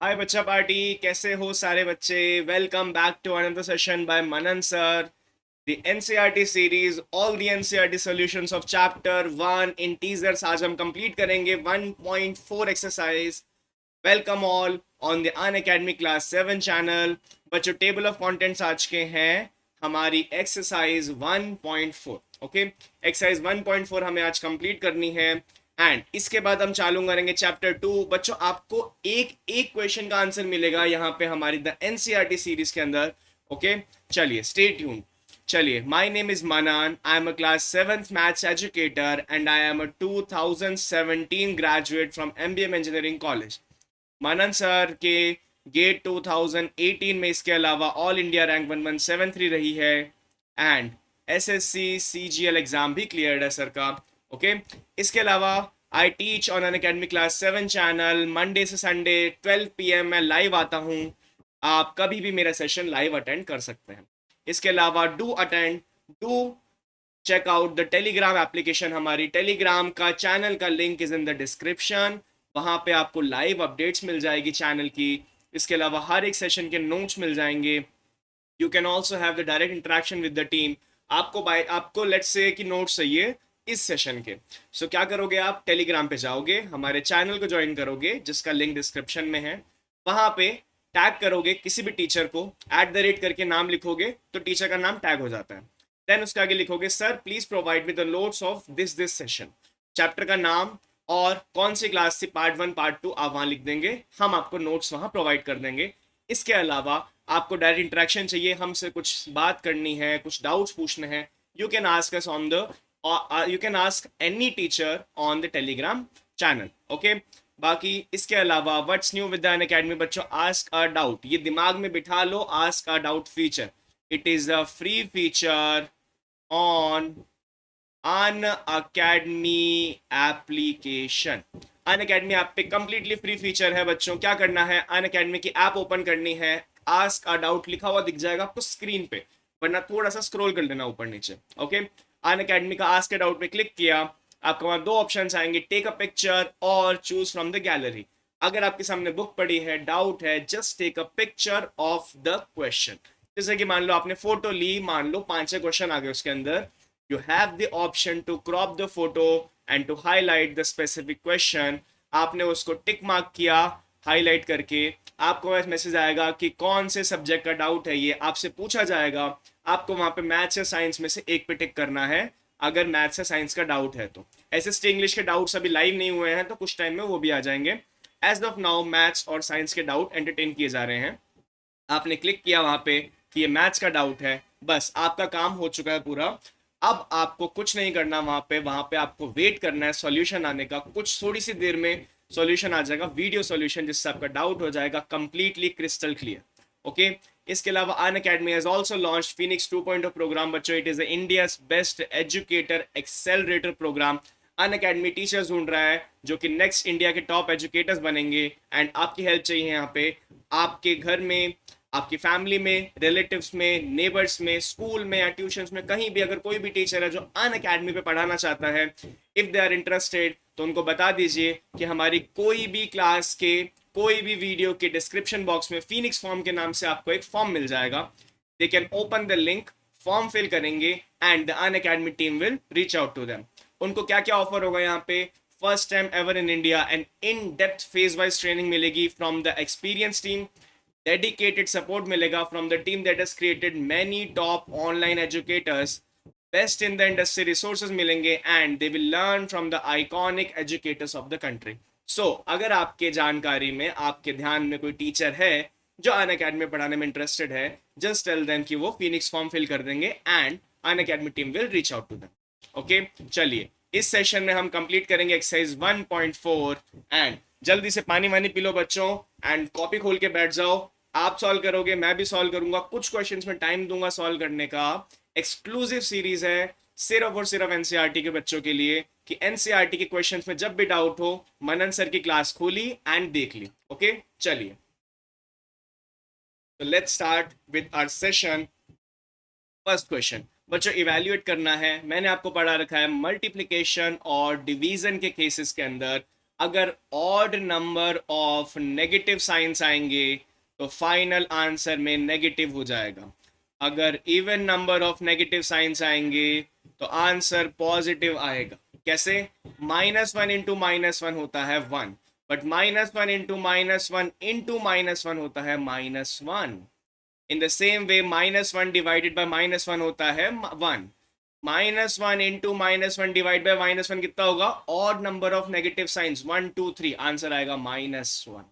हाय बच्चा पार्टी, कैसे हो सारे बच्चे। Welcome back to another session by Manan sir. The NCERT series, all the NCERT solutions of chapter 1 integers. आज हम कंप्लीट करेंगे 1.4 exercise. Welcome all on the Unacademy class 7 channel. बच्चों, table of contents आज के हैं हमारी exercise 1.4। Okay, exercise 1.4 हमें आज कंप्लीट करनी है एंड इसके बाद हम चालू करेंगे चैप्टर 2। बच्चों, आपको एक एक क्वेश्चन का आंसर मिलेगा यहाँ पे हमारी द एनसीईआरटी सीरीज के अंदर। ओके, चलिए स्टे ट्यून। चलिए, माय नेम इज मनान, I am a class 7th maths educator and I am a 2017 graduate from MBM engineering college. Manan sir के गेट 2018 में इसके अलावा ऑल इंडिया रैंक 1173 रही है एंड एसएससी सीजीएल एग्जाम भी clear है सर का। ओके, इसके अलावा I teach on an academy class 7 channel. Monday से संडे 12 PM मैं लाइव आता हूँ। आप कभी भी मेरा सेशन लाइव अटेंड कर सकते हैं। इसके अलावा do check out the Telegram application. हमारी टेलीग्राम का चैनल का link is in the description. वहां पे आपको लाइव अपडेट्स मिल जाएगी चैनल की। इसके अलावा हर एक सेशन के नोट्स मिल जाएंगे। You can also have the direct interaction with the team. आपको लेट्स से कि नोट्स चाहिए इस सेशन के। सो क्या करोगे, आप टेलीग्राम पे जाओगे, हमारे चैनल को ज्वाइन करोगे जिसका लिंक डिस्क्रिप्शन में है। वहां पे टैग करोगे किसी भी टीचर को, @ करके नाम लिखोगे तो टीचर का नाम टैग हो जाता है। देन उसके आगे लिखोगे sir please provide with the notes of this session. Chapter का नाम और कौन सी क्लास थी, पार्ट 1 पार्ट 2 आप वहां लिख देंगे। हम आपको नोट्स वहां प्रोवाइड कर देंगे। इसके अलावा आपको डायरेक्ट इंटरेक्शन चाहिए, हमसे कुछ बात करनी है, कुछ डाउट्स पूछने हैं, you can ask us on the you can ask any teacher on the Telegram channel. Okay, बाकी इसके अलावा what's new with Unacademy बच्चों, आस्क अ डाउट, ये दिमाग में बिठा लो। Ask a doubt feature, it is a free feature on Unacademy application. Unacademy app पे कंप्लीटली फ्री फीचर है बच्चों। क्या करना है, अन अकेडमी की ऐप ओपन करनी है, आस्क अ डाउट लिखा हुआ दिख जाएगा आपको स्क्रीन पे, वरना थोड़ा सा स्क्रॉल कर लेना ऊपर नीचे। ओके, अन अकेडमी का आस्क अ डाउट पे क्लिक किया, आपको वहां दो ऑप्शंस आएंगे, टेक अ पिक्चर और चूज फ्रॉम द गैलरी। अगर आपके सामने बुक पड़ी है, डाउट है, just take a picture of the question. जैसे कि मान लो आपने फोटो ली, मान लो 5-6 क्वेश्चन आ गए उसके अंदर, you have the option to crop the photo and to highlight the specific question। आपने उसको टिक मार्क किया हाईलाइट करके, आपको मैसेज आएगा कि कौन से सब्जेक्ट का डाउट है, ये आपसे पूछा जाएगा। आपको वहां पे मैथ्स या साइंस में से एक पे टिक करना है अगर मैथ्स या साइंस का डाउट है तो। ऐसे इंग्लिश के डाउट्स अभी लाइव नहीं हुए हैं तो कुछ टाइम में वो भी आ जाएंगे। एज ऑफ नाउ मैथ्स और साइंस के डाउट एंटरटेन किए जा रहे हैं। आपने क्लिक किया वहां पे कि ये मैथ्स का डाउट है, बस आपका काम हो चुका है पूरा। अब आपको कुछ नहीं करना, वहां पे आपको वेट करना है सॉल्यूशन आने का। कुछ थोड़ी सी देर में सॉल्यूशन आ जाएगा, वीडियो सॉल्यूशन, जिससे आपका डाउट हो जाएगा कंप्लीटली क्रिस्टल क्लियर। ओके, इसके अलावा Unacademy has also launched Phoenix 2.0 program. बच्चों, it is India's best educator accelerator program. Unacademy teachers ढूंढ रहा है जो कि नेक्स्ट इंडिया के टॉप एजुकेटर्स बनेंगे एंड आपकी हेल्प चाहिए यहाँ पे। आपके घर में, आपकी फैमिली में, रिलेटिव्स में, नेबर्स में, स्कूल में या ट्यूशंस में, कहीं भी अगर कोई भी टीचर है जो अन अकेडमी पे पढ़ाना चाहता है, इफ दे आर इंटरेस्टेड, तो उनको बता दीजिए कि हमारी कोई भी क्लास के कोई भी वीडियो के डिस्क्रिप्शन बॉक्स में फिनिक्स फॉर्म के नाम से आपको एक फॉर्म मिल जाएगा। They can open the link, form fill करेंगे and the Unacademy team will reach out to them. उनको क्या क्या ऑफर होगा यहाँ पे, first time ever in India and in depth phase wise training मिलेगी from the experience team. Dedicated support मिलेगा from the team that has created many top online educators. Best in the industry resources मिलेंगे and they will learn from the iconic educators of the country. So अगर आपके जानकारी में, आपके ध्यान में कोई टीचर है जो अन अकेडमी पढ़ाने में इंटरेस्टेड है, जस्ट टेल देम कि वो फिनिक्स फॉर्म फिल कर देंगे and Unacademy team will reach out to them. Okay, चलिए इस सेशन में हम कंप्लीट करेंगे एक्सरसाइज 1.4 एंड जल्दी से पानी वानी पी लो बच्चों एंड कॉपी खोल के बैठ जाओ। आप सॉल्व करोगे, मैं भी सॉल्व करूंगा, कुछ क्वेश्चंस में टाइम दूंगा सॉल्व करने का। एक्सक्लूसिव सीरीज है सिर्फ और सिर्फ एनसीईआरटी के बच्चों के लिए, कि एनसीईआरटी के क्वेश्चंस में जब भी डाउट हो, मनन सर की क्लास खोली एंड देख ली। ओके, चलिए तो let's start with our session. First question बच्चों, इवेल्युएट करना है। मैंने आपको पढ़ा रखा है मल्टीप्लिकेशन और डिवीजन के केसेस के अंदर अगर odd number of negative science आएंगे तो फाइनल आंसर में नेगेटिव हो जाएगा। अगर even number of negative science आएंगे तो आंसर पॉजिटिव आएगा। कैसे? -1 इंटू -1 होता है 1, बट -1 इंटू -1 इंटू -1 होता है -1। In the same way -1 divided by -1 होता है 1। -1 इंटू -1 डिवाइड बाय -1 कितना होगा? Odd number of negative science 1 2 3, answer आएगा -1।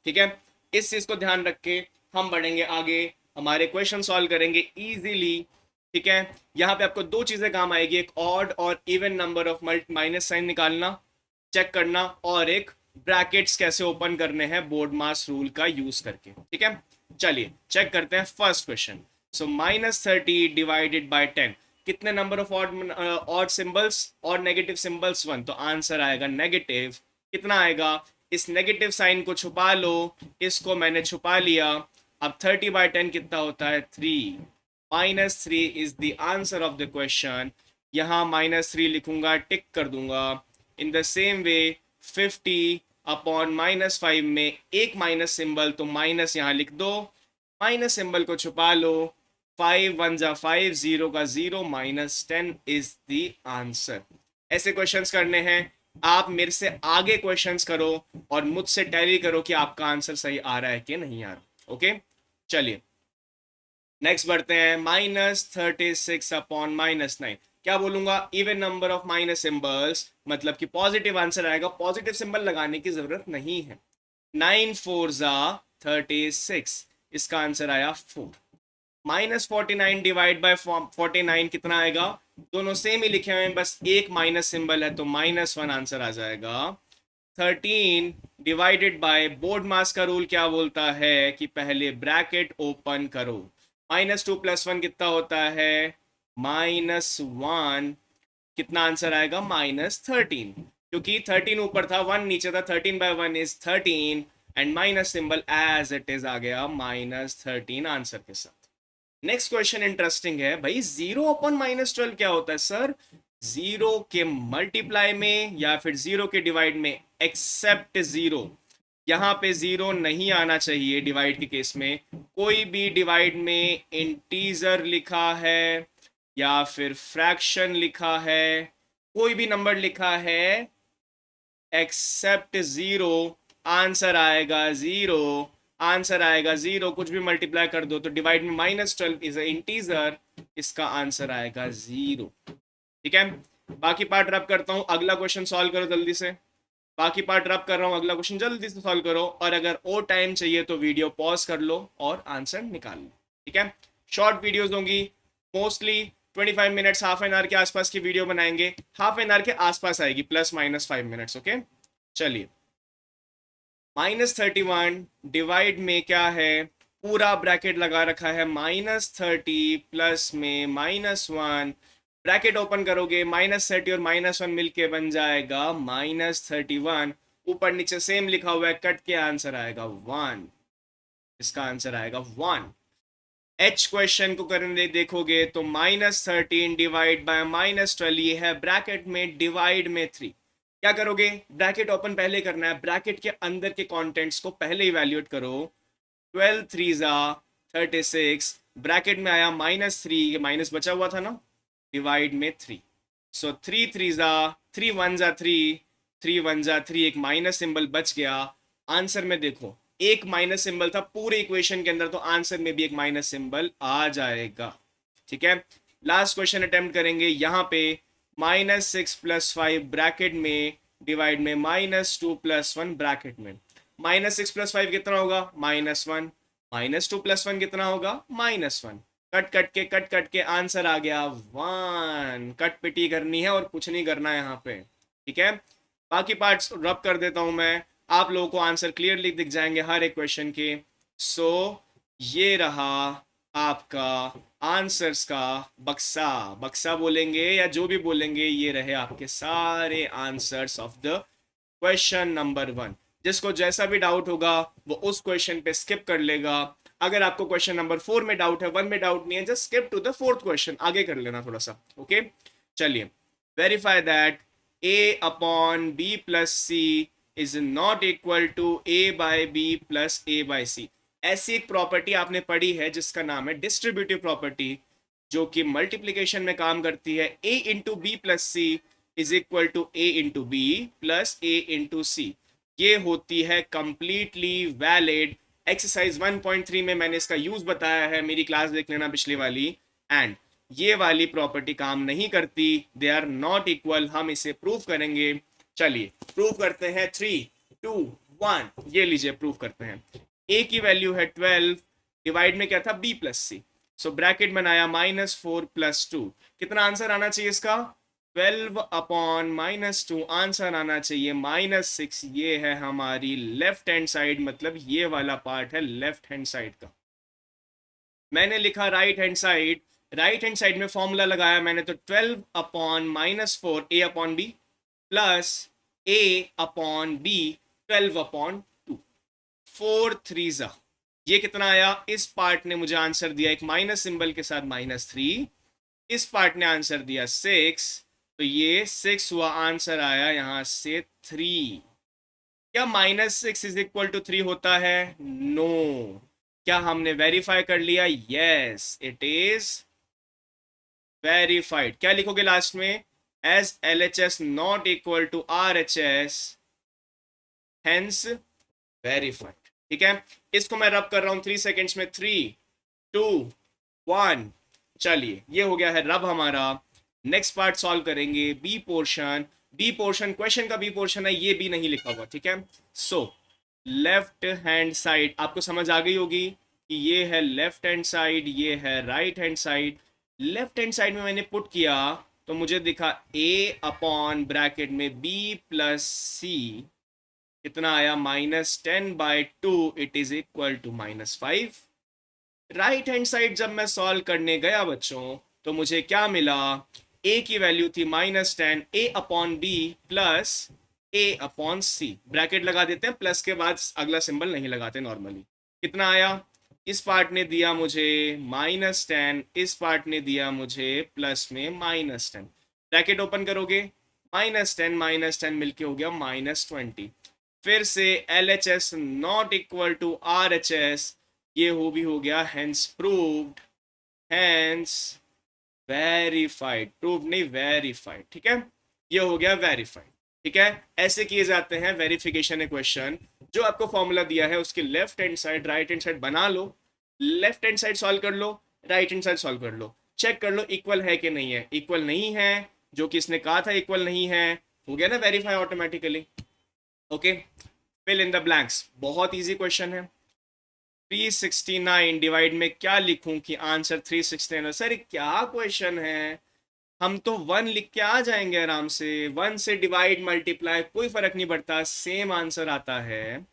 ठीक है, इस चीज को ध्यान रख के हम बढ़ेंगे आगे, हमारे क्वेश्चन सॉल्व करेंगे इजीली। ठीक है, यहाँ पे आपको दो चीजें काम आएगी, एक ऑड और even number of minus sign निकालना, चेक करना, और एक ब्रैकेट्स कैसे ओपन करने हैं बोर्ड मास रूल का यूज करके। ठीक है, चलिए चेक करते हैं first question. So -30 divided by 10, कितने नंबर ऑफ ऑड सिंबल्स और नेगेटिव सिंबल्स? 1, तो आंसर आएगा नेगेटिव। कितना आएगा? इस नेगेटिव साइन को छुपा लो, इसको मैंने छुपा लिया। अब 30/10 कितना होता है? 3। -3 is the answer of the question. यहाँ -3 लिखूंगा, टिक कर दूंगा। In the same way 50 upon -5 में एक माइनस सिंबल, तो माइनस यहाँ लिख दो, माइनस सिंबल को छुपा लो। 5 1 जा 5, 0 का 0, -10 इज द आंसर। ऐसे क्वेश्चंस करने हैं, आप मेरे से आगे क्वेश्चंस करो और मुझसे टैली करो कि आपका आंसर सही आ रहा है कि नहीं आ रहा। ओके, चलिए नेक्स्ट बढ़ते हैं। -36 अपॉन -9, क्या बोलूंगा? Even number of minus symbols, मतलब कि पॉजिटिव आंसर आएगा, पॉजिटिव सिंबल लगाने की जरूरत नहीं है। 9 4 जा 36, इसका आंसर आया 4। -49 डिवाइड बाय 49 कितना आएगा? दोनों सेम ही लिखे हुए हैं, बस एक माइनस सिंबल है, तो -1 आंसर आ जाएगा। 13 डिवाइडेड बाय, बोर्ड मास का रूल क्या बोलता है कि पहले ब्रैकेट ओपन करो। -2 + 1 कितना होता है? -1। कितना आंसर आएगा? -13, क्योंकि 13 ऊपर था, 1 नीचे था। 13/1 is 13 and minus symbol as it is आ गया -13 आंसर के साथ। नेक्स्ट क्वेश्चन इंटरेस्टिंग है भाई। 0/-12 क्या होता है सर? 0 के मल्टीप्लाई में या फिर 0 के डिवाइड में, एक्सेप्ट 0। यहाँ पे 0 नहीं आना चाहिए डिवाइड के केस में। कोई भी डिवाइड में इंटीजर लिखा है या फिर फ्रैक्शन लिखा है, कोई भी नंबर लिखा है, एक्सेप्ट 0, आंसर आएगा 0। आंसर आएगा 0, कुछ भी मल्टीप्लाई कर दो तो डिवाइड में -12 इज इंटीजर, इसका आंसर आएगा 0। ठीक है, बाकी पार्ट रब करता हूं, अगला क्वेश्चन सॉल्व करो जल्दी से। बाकी पार्ट रब कर रहा हूं, अगला क्वेश्चन जल्दी से सॉल्व करो, और अगर और टाइम चाहिए तो वीडियो पॉज कर लो और आंसर निकाल लो। ठीक है, शॉर्ट वीडियोस होंगी, mostly 25 minutes, half an hour के आसपास की वीडियो बनाएंगे, हाफ एन आवर के आसपास आएगी, ±5 मिनट्स। ओके, चलिए -31 डिवाइड में क्या है? पूरा ब्रैकेट लगा रखा है, -30 प्लस में -1, ब्रैकेट ओपन करोगे, -30 और -1 मिलके बन जाएगा -31। ऊपर नीचे सेम लिखा हुआ है, कट के आंसर आएगा 1, इसका आंसर आएगा 1। एच क्वेश्चन को करने देखोगे तो -13 डिवाइड बाय -12, ये है ब्रैकेट में, डिवाइड में 3। क्या करोगे? ब्रैकेट ओपन पहले करना है, ब्रैकेट के अंदर के कंटेंट्स को पहले इवैल्यूएट करो। 12 3 जा 36, ब्रैकेट में आया -3, ये माइनस बचा हुआ था ना, डिवाइड में 3। सो 3 3 जा 3 1 जा 3, 3 1 जा 3, एक माइनस सिंबल बच गया। आंसर में देखो एक माइनस सिंबल था पूरे इक्वेशन के अंदर, तो आंसर में भी एक माइनस सिंबल आ जाएगा। ठीक है, लास्ट क्वेश्चन अटेम्प्ट करेंगे। यहाँ पे -6 + 5 ब्रैकेट में, डिवाइड में -2 + 1 ब्रैकेट में। -6 + 5 कितना होगा? -1। -2 + 1 कितना होगा? -1। कट कट के आंसर आ गया 1। कट पिटी करनी है और कुछ नहीं करना है यहाँ पे। ठीक है, बाकी पार्ट्स रब कर देता हूं मैं, आप लोगों को आंसर क्लियरली दिख जाएंगे हर एक क्वेश्चन के। सो ये रहा आपका आंसर्स का बक्सा, बक्सा बोलेंगे या जो भी बोलेंगे, ये रहे आपके सारे answers of the question number 1। जिसको जैसा भी डाउट होगा वो उस क्वेश्चन पे स्किप कर लेगा। अगर आपको क्वेश्चन नंबर 4 में डाउट है, 1 में डाउट नहीं है, just skip to the 4th question, आगे कर लेना थोड़ा सा। ओके, चलिए verify that a/b + c is not equal to A by B plus A by C. ऐसी एक प्रॉपर्टी आपने पढ़ी है जिसका नाम है डिस्ट्रीब्यूटिव प्रॉपर्टी, जो कि मल्टीप्लीकेशन में काम करती है। A into B plus C is equal to A into B plus A into C. ये होती है कंप्लीटली वैलिड। एक्सरसाइज 1.3 में मैंने इसका यूज बताया है, मेरी क्लास देख लेना पिछली वाली। एंड ये वाली प्रॉपर्टी काम नहीं करती, दे आर नॉट इक्वल। हम इसे प्रूव करेंगे। चलिए प्रूव करते हैं। 3 2 1, ये लीजिए प्रूव करते हैं। ए की वैल्यू है 12, डिवाइड में क्या था बी प्लस सी, सो ब्रैकेट बनाया -4 + 2। कितना आंसर आना चाहिए इसका? 12 अपॉन -2, आंसर आना चाहिए -6। ये है हमारी लेफ्ट हैंड साइड, मतलब ये वाला पार्ट है लेफ्ट हैंड साइड का। मैंने लिखा right hand side, right hand side में फॉर्मूला लगाया मैंने, तो 12 अपॉन -4 ए अपॉन बी प्लस ए अपॉन बी 12 अपॉन 2, 4 3 जा। ये कितना आया? इस पार्ट ने मुझे आंसर दिया एक माइनस सिंबल के साथ -3, इस पार्ट ने आंसर दिया 6, तो ये 6 हुआ। आंसर आया यहां से 3। क्या -6 इज इक्वल टू 3 होता है? नो। क्या हमने वेरीफाई कर लिया? Yes, it is verified. क्या लिखोगे लास्ट में? As LHS not equal to RHS, hence verified. ठीक है, इसको मैं रब कर रहा हूं 3 सेकेंड्स में। 3 2 1, चलिए ये हो गया है रब हमारा। नेक्स्ट पार्ट सॉल्व करेंगे, B portion. B portion question का बी पोर्शन है, ये भी नहीं लिखा हुआ। ठीक है, सो लेफ्ट हैंड साइड आपको समझ आ गई होगी कि ये है लेफ्ट हैंड साइड, ये है right hand side. Left hand side में मैंने पुट किया तो मुझे दिखा a अपॉन ब्रैकेट में b प्लस सी, कितना आया? -10/2, it is equal to -5। Right hand side जब मैं सॉल्व करने गया बच्चों, तो मुझे क्या मिला? a की वैल्यू थी -10, a upon B plus a upon C. Bracket लगा देते हैं, प्लस के बाद अगला सिंबल नहीं लगाते नॉर्मली। कितना आया? इस पार्ट ने दिया मुझे -10, इस पार्ट ने दिया मुझे प्लस में -10। ब्रैकेट ओपन करोगे, -10 मिलके हो गया -20। फिर से LHS not equal to RHS, ये भी हो गया hence proved, hence verified. Prove नहीं, वेरीफाइड। ठीक है, ये हो गया वेरीफाइड। ठीक है, ऐसे किए जाते हैं वेरिफिकेशन इक्वेशन। जो आपको फॉर्मूला दिया है उसके left hand side right hand side बना लो, लेफ्ट हैंड साइड सॉल्व कर लो, राइट हैंड साइड सॉल्व कर लो, चेक कर लो इक्वल है कि नहीं है। इक्वल नहीं है, जो कि इसने कहा था इक्वल नहीं है, हो गया ना verify automatically. Okay, fill in the blanks. बहुत इजी क्वेश्चन है। 369 डिवाइड में क्या लिखूं कि आंसर 369? सर क्या क्वेश्चन है, हम तो 1 लिख के आ जाएंगे आराम से। 1 से डिवाइड मल्टीप्लाई कोई फर्क नहीं पड़ता, सेम आंसर आता है।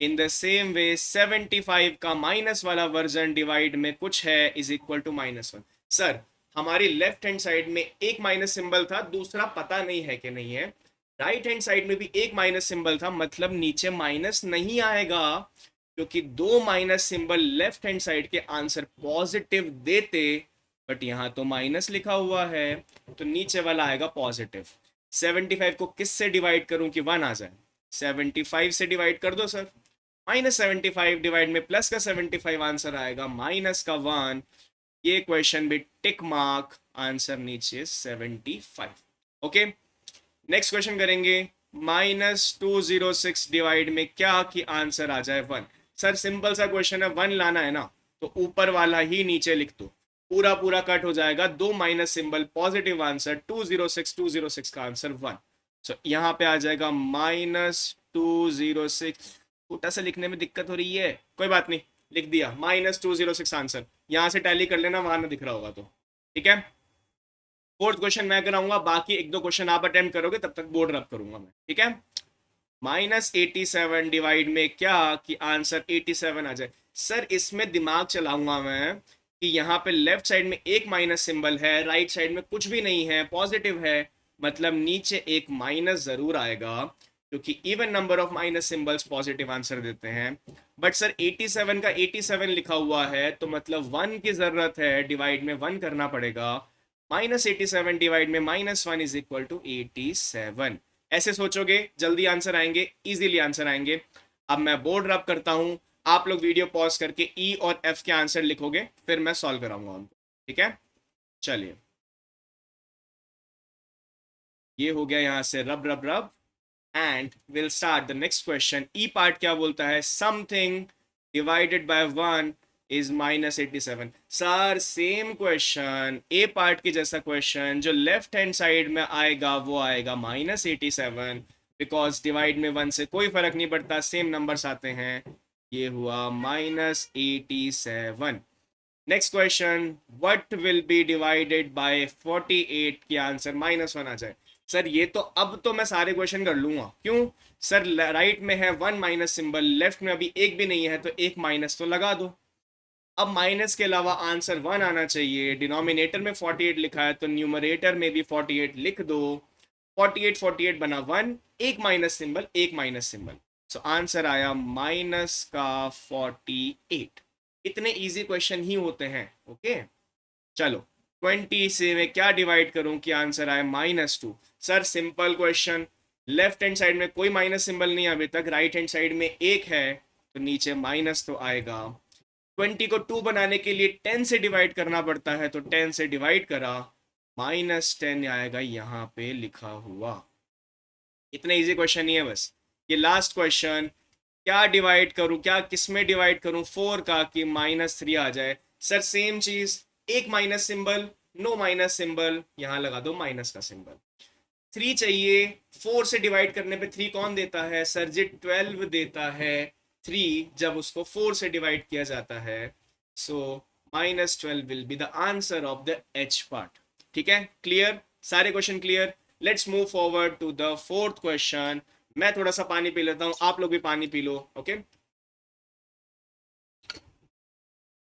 इन द सेम वे 75 का माइनस वाला वर्जन डिवाइड में कुछ है इज इक्वल टू -1। सर हमारी लेफ्ट हैंड साइड में एक माइनस सिंबल था, दूसरा पता नहीं है कि नहीं है। राइट हैंड साइड में भी एक माइनस सिंबल था, मतलब नीचे माइनस नहीं आएगा, क्योंकि 2 minus symbol left hand side के आंसर पॉजिटिव देते, बट यहाँ तो माइनस लिखा हुआ है, तो नीचे वाला आएगा पॉजिटिव। 75 को किस से डिवाइड करूं कि 1 आ जाए? 75 से डिवाइड कर दो सर। -75 डिवाइड में प्लस का 75, आंसर आएगा -1। ये क्वेश्चन भी टिक मार्क, आंसर नीचे 75। ओके, नेक्स्ट क्वेश्चन करेंगे। -206 डिवाइड में क्या कि आंसर आ जाए 1। सर सिंपल सा क्वेश्चन है, 1 लाना है ना, तो ऊपर वाला ही नीचे लिख दो, पूरा पूरा कट हो जाएगा। 2 माइनस सिंबल, पॉजिटिव आंसर। 206 का आंसर 1। सो यहाँ पे आ जाएगा -206। छोटा सा लिखने में दिक्कत हो रही है, कोई बात नहीं, लिख दिया -206 आंसर। यहाँ से टैली कर लेना, वहां ना दिख रहा होगा तो। ठीक है, फोर्थ क्वेश्चन मैं कराऊंगा, बाकी 1-2 क्वेश्चन आप अटेम्प्ट करोगे, तब तक बोर्ड रब करूंगा मैं। ठीक है, -87 डिवाइड में क्या कि आंसर 87 आ जाए। सर इसमें दिमाग चलाऊंगा मैं कि यहाँ पे लेफ्ट साइड में एक माइनस सिंबल है, राइट साइड में कुछ भी नहीं है, पॉजिटिव है, मतलब नीचे एक माइनस जरूर आएगा, क्योंकि even number of minus symbols positive answer देते हैं। बट सर 87 का 87 लिखा हुआ है, तो मतलब 1 की जरूरत है, डिवाइड में 1 करना पड़ेगा। -87 डिवाइड में -1 इज इक्वल टू 87। ऐसे सोचोगे जल्दी आंसर आएंगे, इजीली आंसर आएंगे। अब मैं बोर्ड रब करता हूं, आप लोग वीडियो पॉज करके ई और एफ के आंसर लिखोगे, फिर मैं सॉल्व कराऊंगा उनको, ठीक है? चलिए, ये हो गया यहां से रब रब रब, and will start the next question. E part क्या बोलता है? Something divided by 1 is -87। Sir same question, A part की जैसा क्वेश्चन, जो लेफ्ट हैंड साइड में आएगा वो आएगा -87, बिकॉज डिवाइड में 1 से कोई फर्क नहीं पड़ता, सेम नंबर्स आते हैं। ये हुआ -87। Next question, what will be divided by 48 की आंसर -1 आ जाए। सर ये तो अब तो मैं सारे क्वेश्चन कर लूंगा, क्यों? सर राइट में है 1 माइनस सिंबल, लेफ्ट में अभी एक भी नहीं है, तो एक माइनस तो लगा दो। अब माइनस के अलावा आंसर 1 आना चाहिए, डिनोमिनेटर में 48 लिखा है तो न्यूमरेटर में भी 48 लिख दो। 48 48 बना 1, एक माइनस सिंबल, एक माइनस सिंबल, सो आंसर आया माइनस का 48। इतने इजी क्वेश्चन ही होते हैं, ओके? चलो, 20 से मैं क्या डिवाइड करूं कि आंसर आए -2? Sir simple question, left hand side में कोई माइनस सिंबल नहीं है अभी तक, राइट हैंड साइड में एक है, तो नीचे माइनस तो आएगा। 20 को 2 बनाने के लिए 10 से डिवाइड करना पड़ता है, तो 10 से डिवाइड करा, -10 आएगा यहाँ पे लिखा हुआ। इतने इजी क्वेश्चन ही है बस। ये लास्ट क्वेश्चन, क्या डिवाइड करूं, क्या किस में डिवाइड करूं 4 का कि -3 आ जाए? सर सेम चीज, एक minus symbol, no minus symbol, यहां लगा दो माइनस का सिंबल। 3 चाहिए, 4 से डिवाइड करने पे 3 कौन देता है? सर जी 12 देता है 3, जब उसको 4 से डिवाइड किया जाता है। So -12 will be the answer of the H part. ठीक है, क्लियर? सारे question clear? Let's move forward to the fourth question. मैं थोड़ा सा पानी पी लेता हूं, आप लोग भी पानी P low, okay?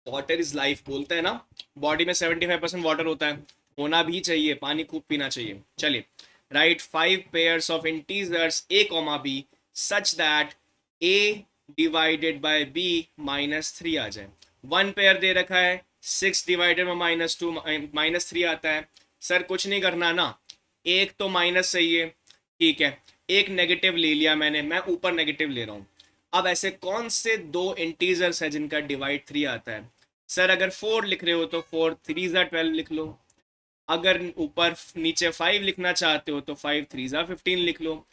Water is life बोलते हैं ना, बॉडी में 75% वाटर होता है, होना भी चाहिए, पानी खूब पीना चाहिए। चलिए, right 5 pairs of integers a comma b such that a divided by b -3 आ जाए। 1 पेयर दे रखा है, 6 डिवाइडेड बाय -2 -3 आता है। सर कुछ नहीं करना ना, एक तो माइनस चाहिए, ठीक है, एक नेगेटिव ले लिया मैंने, मैं ऊपर नेगेटिव ले रहा हूँ। अब ऐसे कौन से दो इंटीजर्स है जिनका डिवाइड 3 आता है? सर अगर 4 लिख रहे हो तो 4 3 ज़ा 12 लिख लो, अगर ऊपर नीचे 5 लिखना चाहते हो तो 5 3 ज़ा 15 लिख लो,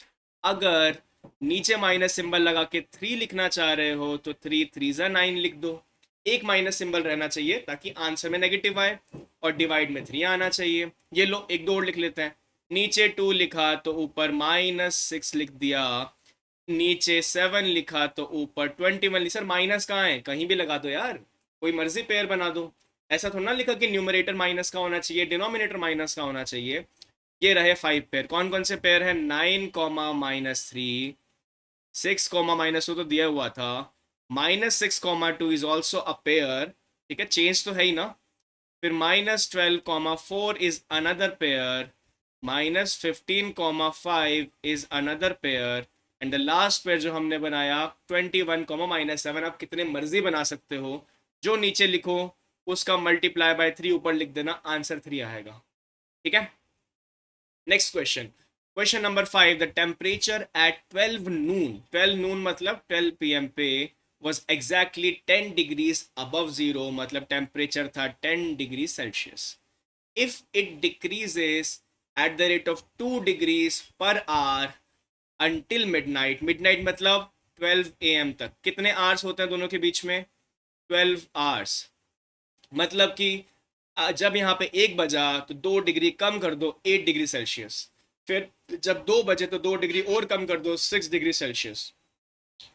अगर नीचे माइनस सिंबल लगा के 3 लिखना चाह रहे हो तो 3 3 ज़ा 9 लिख दो। एक माइनस सिंबल रहना चाहिए ताकि आंसर में नेगेटिव आए, और डिवाइड में 3 आना चाहिए। ये लो, एक दो और लिख लेते हैं। नीचे 2 लिखा तो ऊपर -6 लिख दिया, नीचे 7 लिखा तो ऊपर 21। सर माइनस कहाँ है? कहीं भी लगा दो यार, कोई मर्जी पेयर बना दो। ऐसा थोड़ा ना लिखा कि न्यूमरेटर माइनस का होना चाहिए, डिनोमिनेटर माइनस का होना चाहिए। ये रहे 5 पेयर। कौन कौन से पेयर है? 9, -3, 6, -2 तो दिया हुआ था, -6, 2 इज ऑल्सो अ पेयर। ठीक है, चेंज तो है ही ना। फिर -12, 4 is another pair, -15, 5 is another pair, and the last pair जो हमने बनाया 21, -7। आप कितने मर्जी बना सकते हो, जो नीचे लिखो उसका मल्टीप्लाई बाय 3 ऊपर लिख देना, आंसर 3 आएगा। ठीक है, next question, question number 5। The temperature at 12 नून मतलब 12 PM पे was exactly 10 degrees above zero, मतलब टेम्परेचर था 10 degree Celsius. if it decreases at the rate of 2 degrees per hour until midnight, midnight मतलब 12 AM तक, कितने आवर्स होते हैं दोनों के बीच में? 12 आवर्स। मतलब कि जब यहाँ पे 1 बजा तो 2 डिग्री कम कर दो, 8 डिग्री सेल्सियस। फिर जब 2 बजे तो 2 डिग्री और कम कर दो, 6 डिग्री सेल्सियस।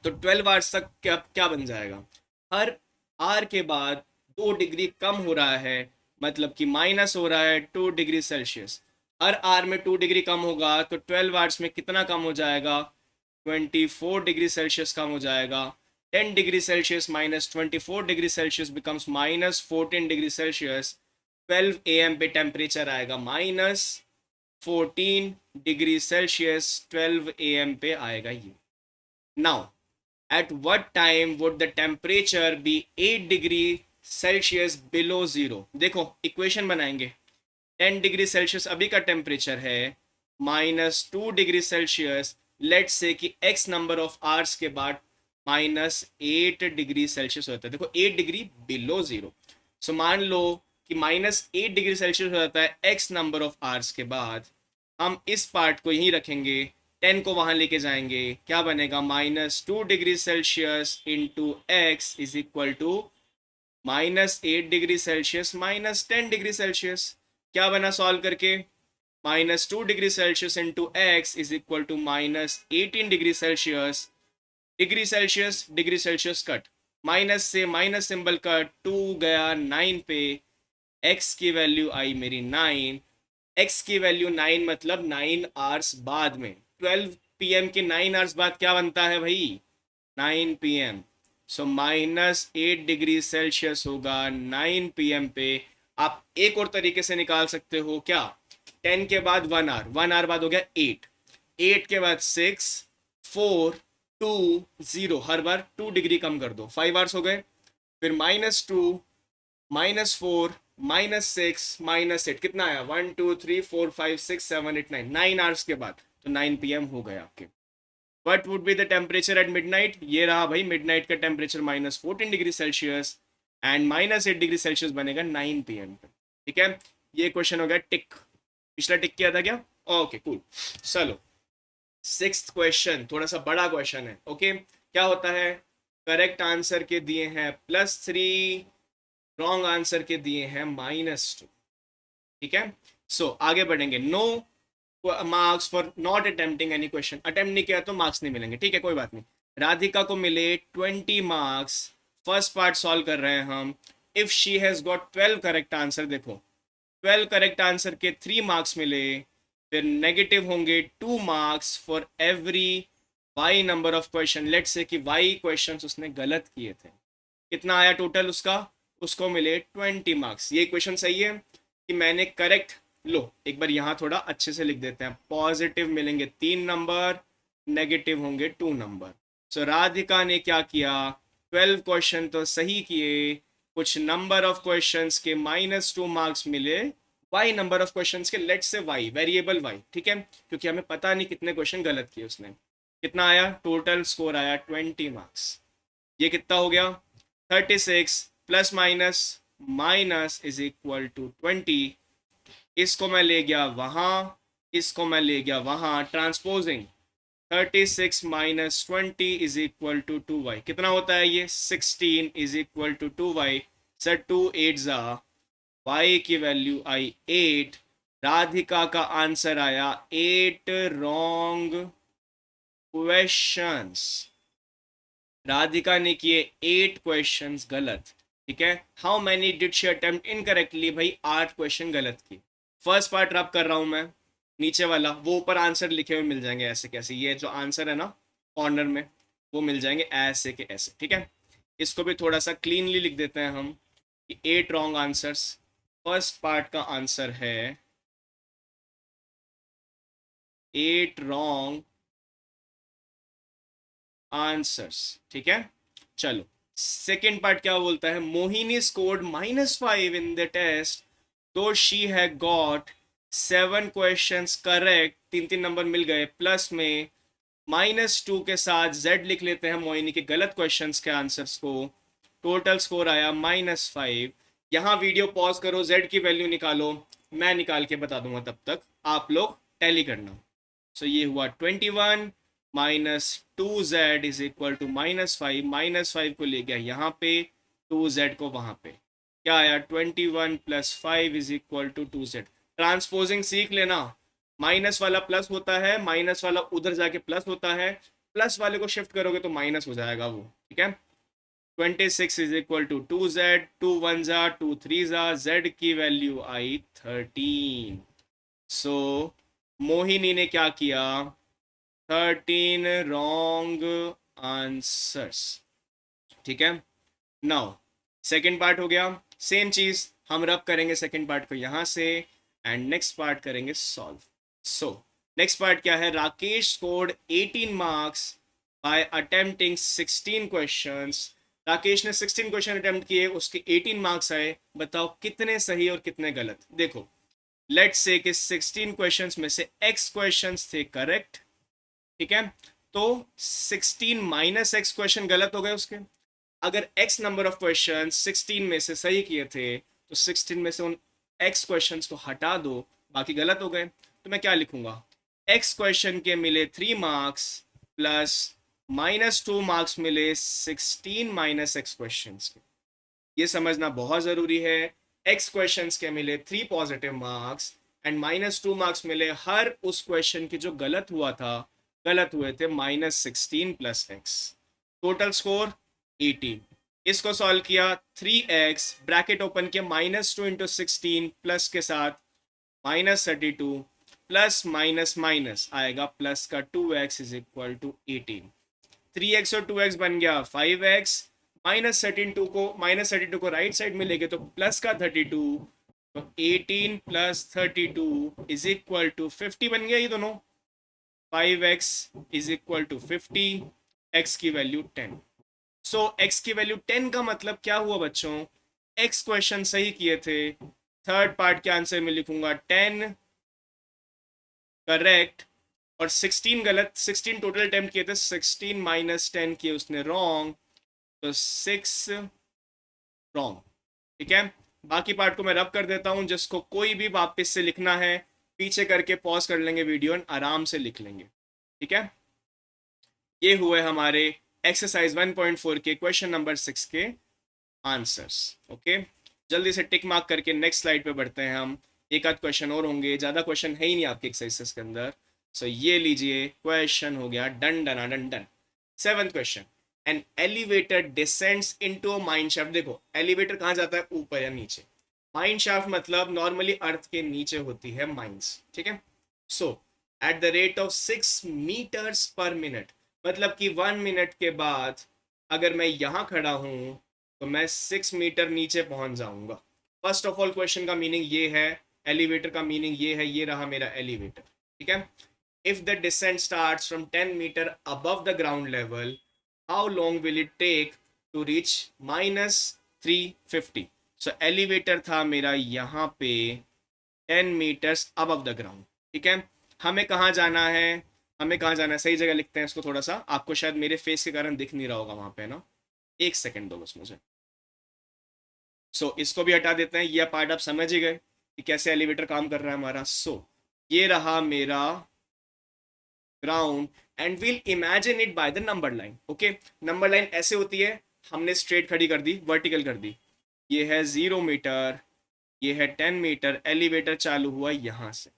तो 12 आवर्स तक क्या क्या बन जाएगा? हर आवर के बाद 2 डिग्री कम हो रहा है, मतलब कि माइनस हो रहा है 2 डिग्री सेल्सियस। हर आवर में 2 डिग्री कम होगा तो 12 आवर्स में कितना कम हो जाएगा? 24 डिग्री सेल्सियस कम हो जाएगा। 10 degree Celsius -24 degree Celsius becomes -14 degree Celsius. 12 AM पे टेम्परेचर आएगा -14 डिग्री सेल्सियस, 12 AM पे आएगा ये। Now at what time would the temperature be 8 degree Celsius below zero? देखो इक्वेशन बनाएंगे। 10 डिग्री सेल्सियस अभी का टेम्परेचर है, -2 डिग्री सेल्सियस, लेट्स से कि x नंबर ऑफ आवर्स के बाद -8 डिग्री सेल्सियस होता है। देखो 8 डिग्री बिलो जीरो। सो मान लो कि -8 डिग्री सेल्सियस हो जाता है x नंबर ऑफ आवर्स के बाद। हम इस पार्ट को यहीं रखेंगे, 10 को वहां लेके जाएंगे, क्या बनेगा -2 degree Celsius into X is equal to -8 degree Celsius -10 degree Celsius. क्या बना सॉल्व करके, -2 degree Celsius into X is equal to -18 degree Celsius. Degree Celsius cut, minus से माइनस सिंबल कट, 2 गया 9 पे, x की वैल्यू आई मेरी 9। x की value 9 मतलब 9 आवर्स बाद में, 12 PM के 9 आवर्स बाद क्या बनता है भाई, 9 PM। सो -8 डिग्री सेल्सियस होगा 9 PM पे। आप एक और तरीके से निकाल सकते हो, क्या, 10 के बाद 1 आवर, 1 आवर बाद हो गया 8, 8 के बाद 6, 4, 2, 0, हर बार 2 डिग्री कम कर दो, 5 आवर्स हो गए। फिर -2, -4, -6, -8, कितना आया, 1 2 3 4 5 6 7 8 9, 9 आवर्स के बाद, तो 9 PM हो गए आपके। What would be the temperature at midnight, ये रहा भाई मिडनाइट का temperature -14 degree Celsius and -8 degree Celsius बनेगा 9 PM पे। ठीक है, ये क्वेश्चन हो गया टिक। पिछला टिक किया था क्या, ओके कूल। चलो सिक्स्थ क्वेश्चन, थोड़ा सा बड़ा क्वेश्चन है। ओके, क्या होता है, करेक्ट आंसर के दिए हैं +3, रॉन्ग आंसर के दिए हैं -2। ठीक है, सो आगे बढ़ेंगे। No marks for not attempting any question, attempt नहीं किया तो मार्क्स नहीं मिलेंगे। ठीक है, कोई बात नहीं। राधिका को मिले 20 मार्क्स, फर्स्ट पार्ट सॉल्व कर रहे हैं हम। If she has got 12 correct answer, देखो 12 करेक्ट आंसर के 3 मार्क्स मिले, फिर नेगेटिव होंगे 2 marks for every Y number of question. Let's say कि वाई क्वेश्चन उसने गलत किए थे, कितना आया टोटल उसका, उसको मिले 20 मार्क्स। ये क्वेश्चन सही है कि मैंने करेक्ट, लो एक बार यहाँ थोड़ा अच्छे से लिख देते हैं। पॉजिटिव मिलेंगे 3 नंबर, नेगेटिव होंगे 2 नंबर। सो राधिका ने क्या किया, 12 क्वेश्चन तो सही किए, कुछ नंबर ऑफ क्वेश्चंस के -2 मार्क्स मिले, वाई नंबर ऑफ क्वेश्चंस के, let's say Y, variable Y. ठीक है, क्योंकि हमें पता नहीं कितने क्वेश्चन गलत किए उसने। कितना आया, टोटल स्कोर आया 20 मार्क्स। ये कितना हो गया, 36 plus minus minus is equal to 20। इसको मैं ले गया वहां, इसको मैं ले गया वहां, transposing 36 -20 is equal to 2y। कितना होता है ये, 16 is equal to 2y। Sir 2 8 जा, y की वैल्यू आई 8। राधिका का आंसर आया 8 रॉन्ग क्वेश्चंस। राधिका ने किए 8 क्वेश्चंस गलत। ठीक है, how many did she attempt incorrectly, भाई 8 क्वेश्चन गलत की। फर्स्ट पार्ट रब कर रहा हूं मैं, नीचे वाला वो ऊपर आंसर लिखे हुए मिल जाएंगे ऐसे कैसे, ये जो आंसर है ना कॉर्नर में, वो मिल जाएंगे ऐसे के ऐसे। ठीक है, इसको भी थोड़ा सा क्लीनली लिख देते हैं हम कि 8 रॉन्ग आंसर्स। फर्स्ट पार्ट का आंसर है 8 रॉन्ग आंसर्स। ठीक है, चलो सेकेंड पार्ट क्या बोलता है, Mohini scored -5 in the test though she has got 7 questions correct, 3 number मिल गए, प्लस में -2 के साथ z लिख लेते हैं मोहिनी के गलत क्वेश्चंस के आंसर्स को। टोटल स्कोर आया -5। यहाँ वीडियो पॉज करो, z की वैल्यू निकालो, मैं निकाल के बता दूंगा, तब तक आप लोग टैली करना। सो ये हुआ 21 -2z इज इक्वल टू -5, -5 को ले गया यहाँ पे, 2z को वहाँ पे, क्या आया 21 + 5 is equal to 2z। Transposing सीख लेना, माइनस वाला प्लस होता है, माइनस वाला उधर जाके प्लस होता है, प्लस वाले को शिफ्ट करोगे तो माइनस हो जाएगा वो। ठीक है, 26 इज इक्वल टू 2z, 2 1 जा 2 3 जा, z की वैल्यू आई 13। सो मोहिनी ने क्या किया, 13 रॉन्ग आंसर्स। ठीक है, नाउ सेकेंड पार्ट हो गया, सेम चीज हम रब करेंगे सेकेंड पार्ट को यहाँ से, एंड नेक्स्ट पार्ट करेंगे सॉल्व। सो नेक्स्ट पार्ट क्या है, Rakesh scored 18 marks bye attempting 16 questions. Rakesh ने 16 क्वेश्चन अटेम्प्ट किए, उसके 18 मार्क्स आए। बताओ कितने सही और कितने गलत। देखो लेट्स से कि 16 क्वेश्चंस में से x क्वेश्चंस थे करेक्ट, ठीक है, तो 16 माइनस x क्वेश्चन गलत हो गए उसके। अगर x नंबर ऑफ क्वेश्चन 16 में से सही किए थे तो 16 में से उन x क्वेश्चंस को हटा दो, बाकी गलत हो गए। तो मैं क्या लिखूंगा, x क्वेश्चन के मिले 3 मार्क्स प्लस -2 मार्क्स मिले 16 माइनस x क्वेश्चंस के। ये समझना बहुत ज़रूरी है। x क्वेश्चंस के मिले 3 पॉजिटिव मार्क्स एंड -2 मार्क्स मिले हर उस क्वेश्चन की जो गलत हुआ था, गलत हुए थे -16 प्लस x। Total score 18। इसको सॉल्व किया, 3x ब्रैकेट ओपन किया, -2 इंटू 16 प्लस के साथ -32 प्लस माइनस माइनस आएगा प्लस का 2x is equal to 18। 3x और 2x बन गया 5x, -32 को राइट साइड में लेके तो प्लस का 32, तो 18 प्लस 32 इज इक्वल टू 50 बन गया ये दोनों। 5x is equal to 50, x की वैल्यू 10। सो x की वैल्यू 10 का मतलब क्या हुआ बच्चों, x क्वेश्चन सही किए थे, थर्ड पार्ट के आंसर में लिखूंगा 10 करेक्ट और 16 गलत। 16 टोटल अटेम्प्ट किए थे, 16 माइनस 10 किए उसने रॉन्ग, तो 6 रॉन्ग, ठीक है। बाकी पार्ट को मैं रब कर देता हूं, जिसको कोई भी वापस से लिखना है पीछे करके पॉज कर लेंगे वीडियो, आराम से लिख लेंगे, ठीक है। ये हुए हमारे एक्सरसाइज 1.4 के क्वेश्चन नंबर 6 के आंसर्स। ओके, जल्दी से टिक मार्क करके नेक्स्ट स्लाइड पे बढ़ते हैं हम। एक आध क्वेश्चन और होंगे, ज़्यादा क्वेश्चन है ही नहीं आपके एक्सरसाइजेस के अंदर। सो ये लीजिए, क्वेश्चन हो गया done done done done. 7th question, an elevator descends into a mine shaft. देखो एलिवेटर कहाँ जाता है, ऊपर या नीचे। माइन शाफ्ट मतलब नॉर्मली अर्थ के नीचे होती है माइंस, ठीक है। So at the rate of 6 meters per minute, मतलब कि 1 मिनट के बाद अगर मैं यहाँ खड़ा हूँ तो मैं 6 मीटर नीचे पहुंच जाऊंगा। फर्स्ट ऑफ ऑल क्वेश्चन का मीनिंग ये है, एलिवेटर का मीनिंग ये है, ये रहा मेरा एलिवेटर, ठीक है। If the descent starts from 10 metre above the ground level, how long will it take to reach -350। So elevator था मेरा यहाँ पे 10 मीटर्स अबव द ग्राउंड, ठीक है। हमें कहाँ जाना है, हमें कहाँ जाना है, सही जगह लिखते हैं इसको। थोड़ा सा आपको शायद मेरे फेस के कारण दिख नहीं रहा होगा वहाँ पे ना, एक सेकेंड दो बस मुझे। इसको भी हटा देते हैं, ये पार्ट आप समझ ही गए कि कैसे एलिवेटर काम कर रहा है हमारा। ये रहा मेरा ground and will imagine it by the number line. Okay, number line ऐसे होती है, हमने स्ट्रेट खड़ी कर दी, वर्टिकल कर दी। ये है 0 मीटर, ये है 10 मीटर, एलिवेटर चालू हुआ यहाँ से।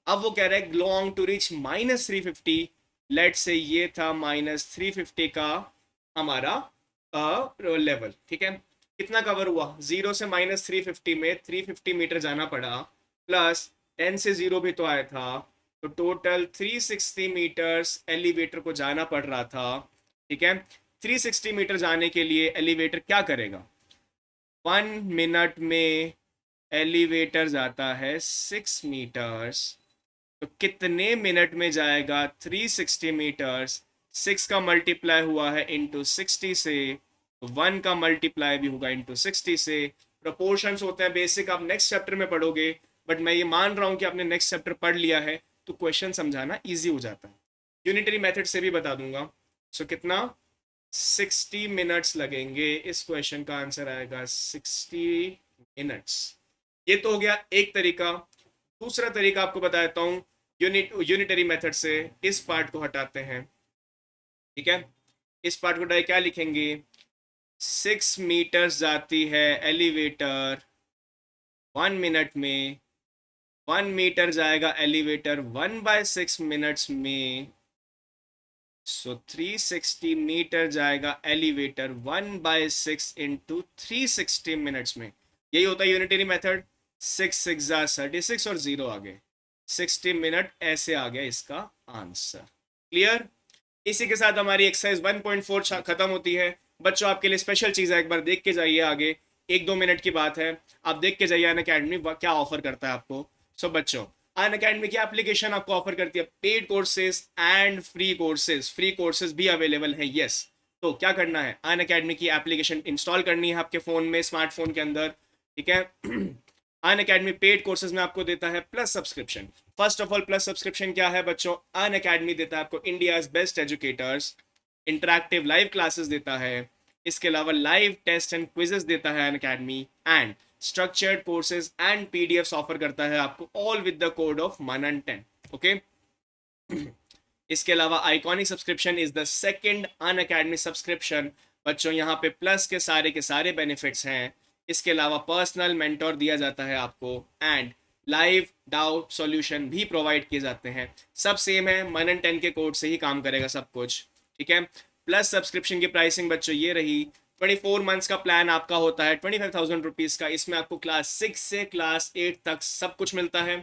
अब वो कह रहा है लॉन्ग टू रीच -350। लेट से ये था -350 का हमारा लेवल, ठीक है। कितना कवर हुआ, 0 से -350 में 350 मीटर जाना पड़ा, प्लस 10 से 0 भी तो आया था, तो टोटल 360 मीटर्स एलिवेटर को जाना पड़ रहा था, ठीक है। 360 मीटर जाने के लिए एलिवेटर क्या करेगा, 1 मिनट में एलिवेटर जाता है 6 मीटर्स, तो कितने मिनट में जाएगा 360 मीटर्स। 6 का मल्टीप्लाई हुआ है इंटू 60 से, तो 1 का मल्टीप्लाई भी होगा इंटू 60 से। प्रोपोर्शंस होते हैं बेसिक, आप नेक्स्ट चैप्टर में पढ़ोगे, बट मैं ये मान रहा हूँ कि आपने नेक्स्ट चैप्टर पढ़ लिया है तो क्वेश्चन समझाना ईजी हो जाता है। यूनिटरी मेथड से भी बता दूंगा। कितना 60 मिनट्स लगेंगे, इस क्वेश्चन का आंसर आएगा 60 मिनट्स। ये तो हो गया एक तरीका। दूसरा तरीका आपको बताता हूँ, यूनिटरी मेथड से इस पार्ट को हटाते हैं, ठीक है। इस पार्ट को हटाए क्या लिखेंगे, 6 मीटर्स जाती है एलिवेटर 1 मिनट में, 1 मीटर जाएगा एलिवेटर 1/6 मिनट्स में, 360 मीटर जाएगा एलिवेटर 1/6 इंटू 360 मिनट्स में। यही होता है यूनिटरी मेथड। 6 6 36 और 0 आ गए, 60 मिनट ऐसे आ गया इसका आंसर। क्लियर। इसी के साथ हमारी एक्सरसाइज 1.4 खत्म होती है। बच्चों आपके लिए स्पेशल चीज़ है, एक बार देख के जाइए आगे, 1-2 मिनट की बात है, आप देख के जाइए अनअकैडमी क्या ऑफर करता है आपको। बच्चों अनअकैडमी की एप्लीकेशन आपको ऑफर करती है paid courses and free courses. Free courses भी अवेलेबल है, यस। तो क्या करना है, अनअकैडमी की एप्लीकेशन इंस्टॉल करनी है आपके फ़ोन में, स्मार्टफोन के अंदर, ठीक है। अन अकेडमी पेड कोर्सेज में आपको देता है plus subscription. First of all plus subscription क्या है बच्चों? अन अकेडमी देता है आपको India's best educators, interactive live classes देता है, इसके अलावा लाइव टेस्ट एंड क्विजेस देता है Unacademy, and structured courses and PDF offer करता है आपको, all with the code of मनन10। ओके, इसके अलावा iconic subscription is the second Unacademy subscription. बच्चों यहाँ पे प्लस के सारे बेनिफिट्स हैं। इसके अलावा पर्सनल मेंटोर दिया जाता है आपको, एंड लाइव डाउट सॉल्यूशन भी प्रोवाइड किए जाते हैं। सब सेम है, मनन10 के कोड से ही काम करेगा सब कुछ, ठीक है। प्लस सब्सक्रिप्शन की प्राइसिंग बच्चों ये रही। 24 मंथ्स का प्लान आपका होता है 25,000 रुपीज़ का। इसमें आपको क्लास 6 से क्लास 8 तक सब कुछ मिलता है,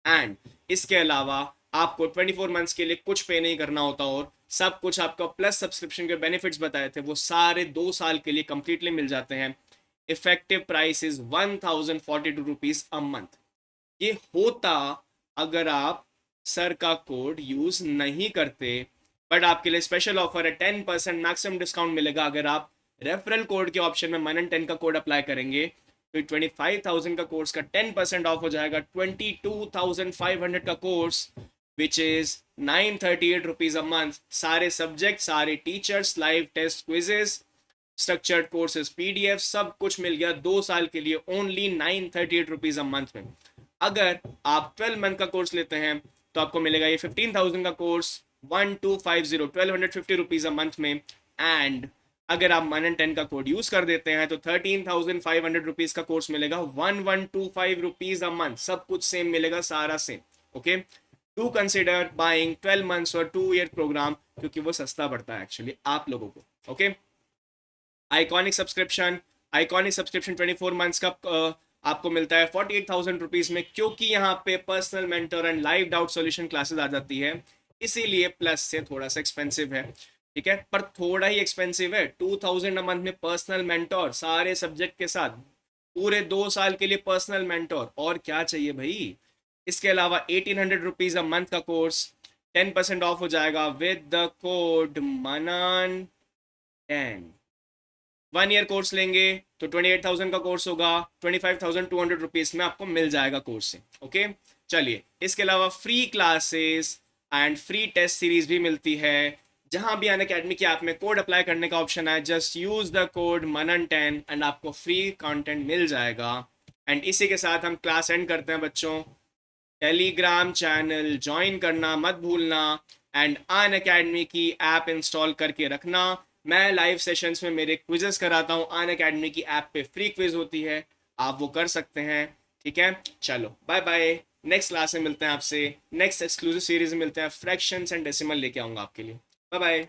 एंड इसके अलावा आपको 24 मंथ्स के लिए कुछ पे नहीं करना होता, और सब कुछ आपका प्लस सब्सक्रिप्शन के बेनिफिट्स बताए थे वो सारे 2 साल के लिए कंप्लीटली मिल जाते हैं। Effective price is 1042 rupees a month. ये होता अगर आप सर का कोड यूज नहीं करते, बट आपके लिए स्पेशल ऑफर है, 10% मैक्सिमम डिस्काउंट मिलेगा अगर आप रेफरल कोड के ऑप्शन में मनन10 का कोड अप्लाई करेंगे। तो 25,000 का कोर्स का 10% ऑफ हो जाएगा। 22,500 का course which is 938 rupees a month. सारे सब्जेक्ट, सारे teachers, live test, quizzes, structured courses, PDF, सब कुछ मिल गया 2 साल के लिए ओनली 938 रुपीज अ मंथ में। अगर आप 12 मंथ का कोर्स लेते हैं तो आपको मिलेगा ये 15,000 का कोर्स 1250 रुपीज अ मंथ में, एंड अगर आप मनन10 का कोड यूज कर देते हैं तो 13,500 रुपीज का कोर्स मिलेगा 1125 रुपीज अ मंथ। सब कुछ सेम मिलेगा, सारा same. Okay, to consider buying 12 months और 2 ईयर प्रोग्राम, क्योंकि वो सस्ता पड़ता है एक्चुअली आप लोगों को। ओके, आइकॉनिक सब्सक्रिप्शन 24 मंथ्स का आपको मिलता है 48,000 रुपीज में, क्योंकि यहाँ पे personal mentor and live doubt solution classes आ जाती है, इसीलिए प्लस से थोड़ा सा एक्सपेंसिव है, ठीक है। पर थोड़ा ही एक्सपेंसिव है। 2,000 अ मंथ में पर्सनल मेंटोर सारे सब्जेक्ट के साथ, पूरे 2 साल के लिए पर्सनल मेंटोर, और क्या चाहिए भाई। इसके अलावा 1,800 रुपीज अ मंथ का कोर्स 10% ऑफ हो जाएगा विद द कोड मनन10। 1 ईयर कोर्स लेंगे तो 28,000 का कोर्स होगा, 25,200 रुपीज में आपको मिल जाएगा कोर्स से। ओके, चलिए, इसके अलावा free classes and free test series भी मिलती है। जहां भी अन अकेडमी की ऐप में कोड अप्लाई करने का ऑप्शन है, जस्ट यूज द कोड मनन10 एंड आपको फ्री कंटेंट मिल जाएगा। एंड इसी के साथ हम क्लास एंड करते हैं बच्चों। टेलीग्राम चैनल ज्वाइन करना मत भूलना, एंड अन अकेडमी की ऐप इंस्टॉल करके रखना। मैं लाइव सेशंस में मेरे क्विजेस कराता हूँ, अन अकेडमी की ऐप पे फ्री क्विज होती है, आप वो कर सकते हैं, ठीक है। चलो बाय बाय, नेक्स्ट क्लास में मिलते हैं आपसे, नेक्स्ट एक्सक्लूसिव सीरीज में मिलते हैं। फ्रैक्शंस एंड डेसिमल लेके आऊँगा आपके लिए। Bye bye.